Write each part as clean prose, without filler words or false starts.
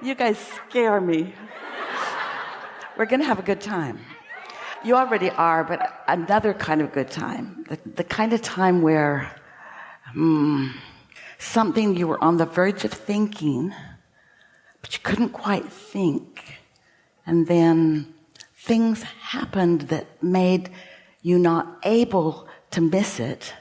You guys scare me. We're going to have a good time. You already are, but another kind of good time. The kind of time where something you were on the verge of thinking, but you couldn't quite think. And then things happened that made you not able to miss it.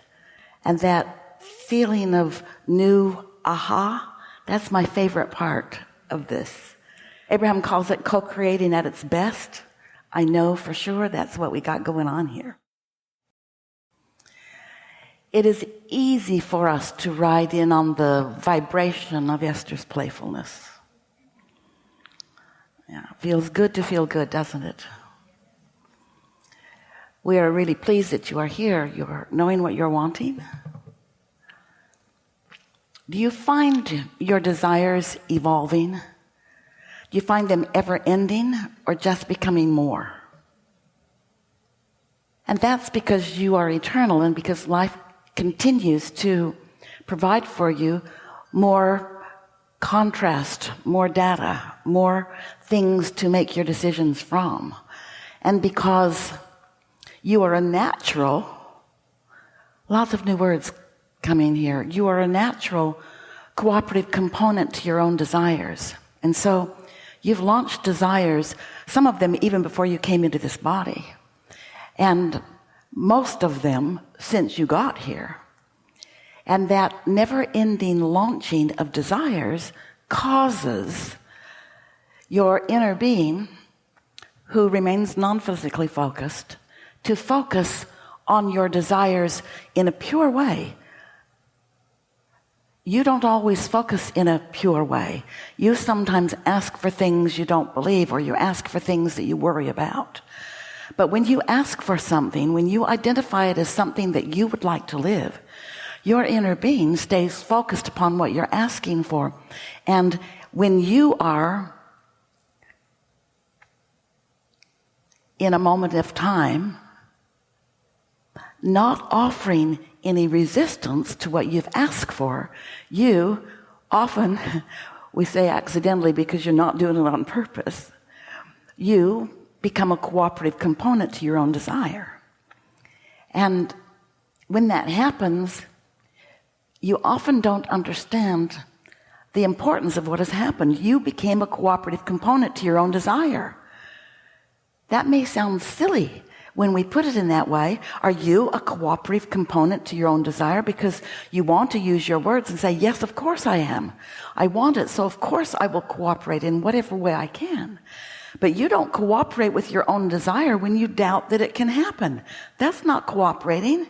And that feeling of new aha, that's my favorite part of this. Abraham calls it co-creating at its best. I know for sure that's what we got going on here. It is easy for us to ride in on the vibration of Esther's playfulness. Yeah, feels good to feel good, doesn't it? We are really pleased that you are here. You're knowing what you're wanting. Do you find your desires evolving? Do you find them ever ending or just becoming more? And that's because you are eternal and because life continues to provide for you more contrast, more data, more things to make your decisions from. And because you are a natural, lots of new words coming here, you are a natural cooperative component to your own desires. And so you've launched desires, some of them even before you came into this body, and most of them since you got here. And that never-ending launching of desires causes your inner being, who remains non-physically focused, to focus on your desires in a pure way. You don't always focus in a pure way. You sometimes ask for things you don't believe, or you ask for things that you worry about. But when you ask for something, when you identify it as something that you would like to live, your inner being stays focused upon what you're asking for. And when you are in a moment of time, not offering any resistance to what you've asked for, you often, we say accidentally because you're not doing it on purpose, you become a cooperative component to your own desire. And when that happens, you often don't understand the importance of what has happened. You became a cooperative component to your own desire. That may sound silly when we put it in that way. Are you a cooperative component to your own desire because you want to use your words and say, yes, of course I am. I want it, so of course I will cooperate in whatever way I can. But you don't cooperate with your own desire when you doubt that it can happen. That's not cooperating.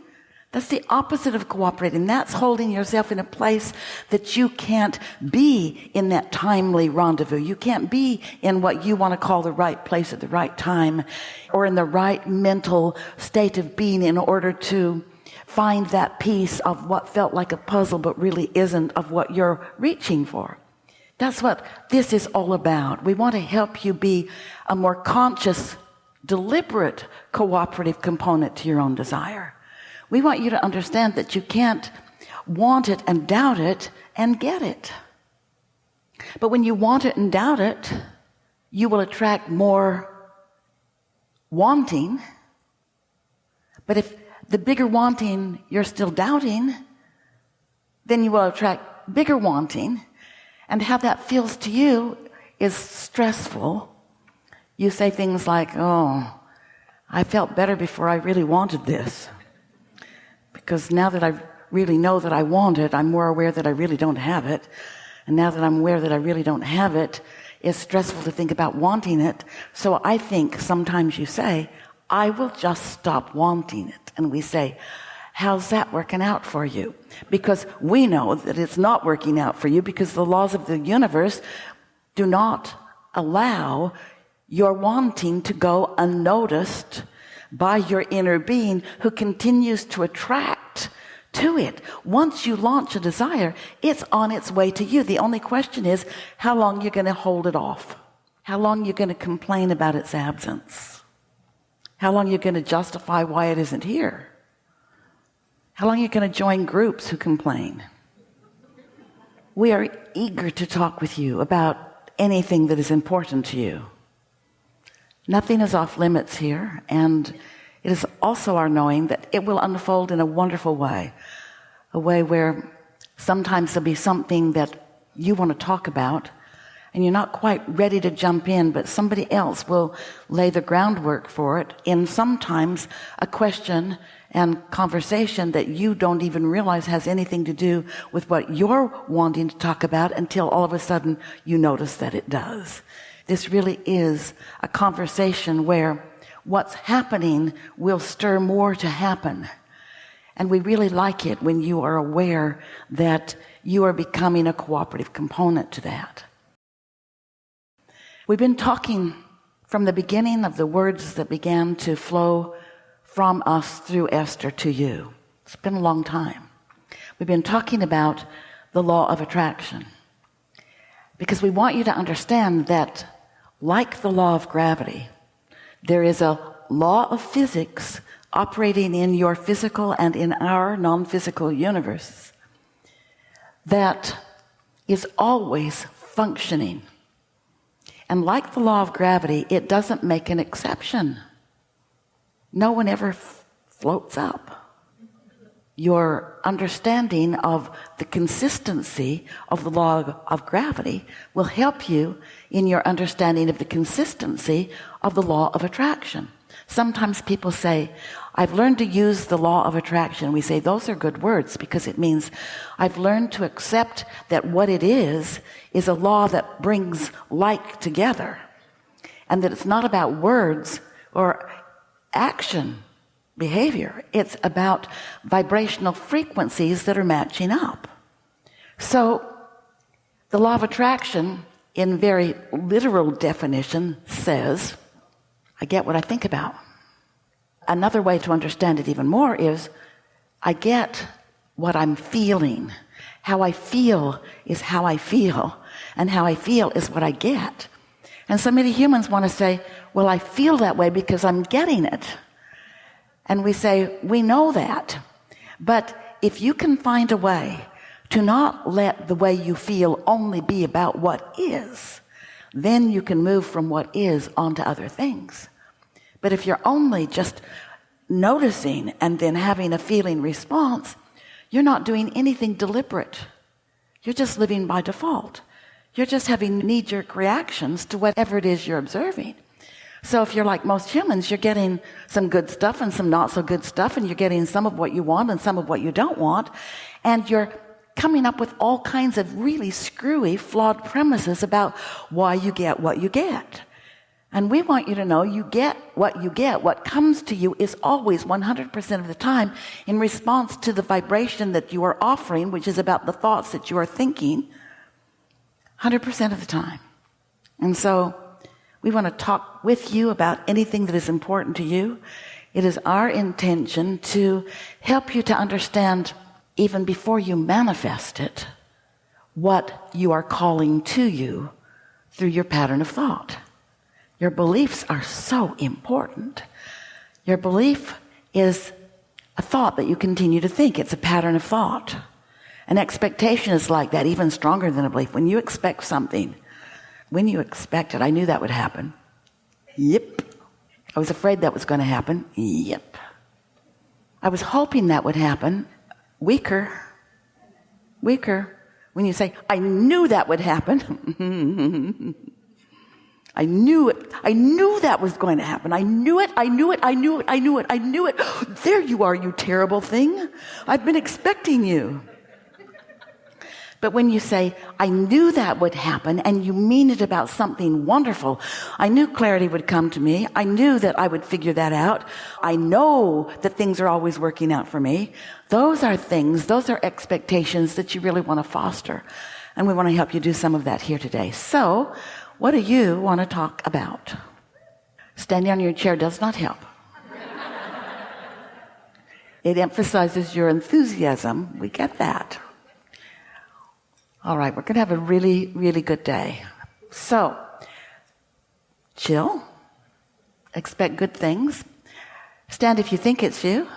That's the opposite of cooperating. That's holding yourself in a place that you can't be in that timely rendezvous. You can't be in what you want to call the right place at the right time, or in the right mental state of being in order to find that piece of what felt like a puzzle but really isn't, of what you're reaching for. That's what this is all about. We want to help you be a more conscious, deliberate, cooperative component to your own desire. We want you to understand that you can't want it and doubt it and get it. But when you want it and doubt it, you will attract more wanting. But if the bigger wanting you're still doubting, then you will attract bigger wanting. And how that feels to you is stressful. You say things like, oh, I felt better before I really wanted this. Because now that I really know that I want it, I'm more aware that I really don't have it. And now that I'm aware that I really don't have it, it's stressful to think about wanting it. So I think sometimes you say, I will just stop wanting it. And we say, how's that working out for you? Because we know that it's not working out for you, because the laws of the universe do not allow your wanting to go unnoticed by your inner being, who continues to attract to it. Once you launch a desire, it's on its way to you. The only question is how long you're going to hold it off, how long you're going to complain about its absence, how long you're going to justify why it isn't here, how long you're going to join groups who complain. We are eager to talk with you about anything that is important to you. Nothing is off limits here, and it is also our knowing that it will unfold in a wonderful way, a way where sometimes there'll be something that you want to talk about and you're not quite ready to jump in, but somebody else will lay the groundwork for it in sometimes a question and conversation that you don't even realize has anything to do with what you're wanting to talk about until all of a sudden you notice that it does. This really is a conversation where what's happening will stir more to happen. And we really like it when you are aware that you are becoming a cooperative component to that. We've been talking from the beginning of the words that began to flow from us through Esther to you. It's been a long time. We've been talking about the law of attraction, because we want you to understand that, like the law of gravity, there is a law of physics operating in your physical and in our non-physical universe that is always functioning. And like the law of gravity, it doesn't make an exception. No one ever floats up. Your understanding of the consistency of the law of gravity will help you in your understanding of the consistency of the law of attraction. Sometimes people say, I've learned to use the law of attraction. We say those are good words because it means I've learned to accept that what it is a law that brings like together, and that it's not about words or action behavior. It's about vibrational frequencies that are matching up. So the law of attraction, in very literal definition, says, I get what I think about. Another way to understand it even more is I get what I'm feeling. How I feel is how I feel, and how I feel is what I get. And so many humans want to say, well, I feel that way because I'm getting it. And we say, we know that. But if you can find a way to not let the way you feel only be about what is, then you can move from what is onto other things. But if you're only just noticing and then having a feeling response, you're not doing anything deliberate. You're just living by default. You're just having knee-jerk reactions to whatever it is you're observing. So if you're like most humans, you're getting some good stuff and some not so good stuff, and you're getting some of what you want and some of what you don't want, and you're coming up with all kinds of really screwy, flawed premises about why you get what you get. And we want you to know you get what you get. What comes to you is always 100% of the time in response to the vibration that you are offering, which is about the thoughts that you are thinking, 100% of the time. And so we want to talk with you about anything that is important to you. It is our intention to help you to understand, even before you manifest it, what you are calling to you through your pattern of thought. Your beliefs are so important. Your belief is a thought that you continue to think. It's a pattern of thought. An expectation is like that, even stronger than a belief. When you expect something, when you expect it, I knew that would happen. Yep. I was afraid that was going to happen. Yep. I was hoping that would happen. Weaker. When you say, I knew that would happen. I knew it. I knew that was going to happen. I knew it. There you are, you terrible thing. I've been expecting you. But when you say, I knew that would happen, and you mean it about something wonderful, I knew clarity would come to me. I knew that I would figure that out. I know that things are always working out for me. Those are things, those are expectations that you really want to foster. And we want to help you do some of that here today. So, what do you want to talk about? Standing on your chair does not help. It emphasizes your enthusiasm. We get that. All right, we're going to have a really, really good day. So, chill. Expect good things. Stand if you think it's you.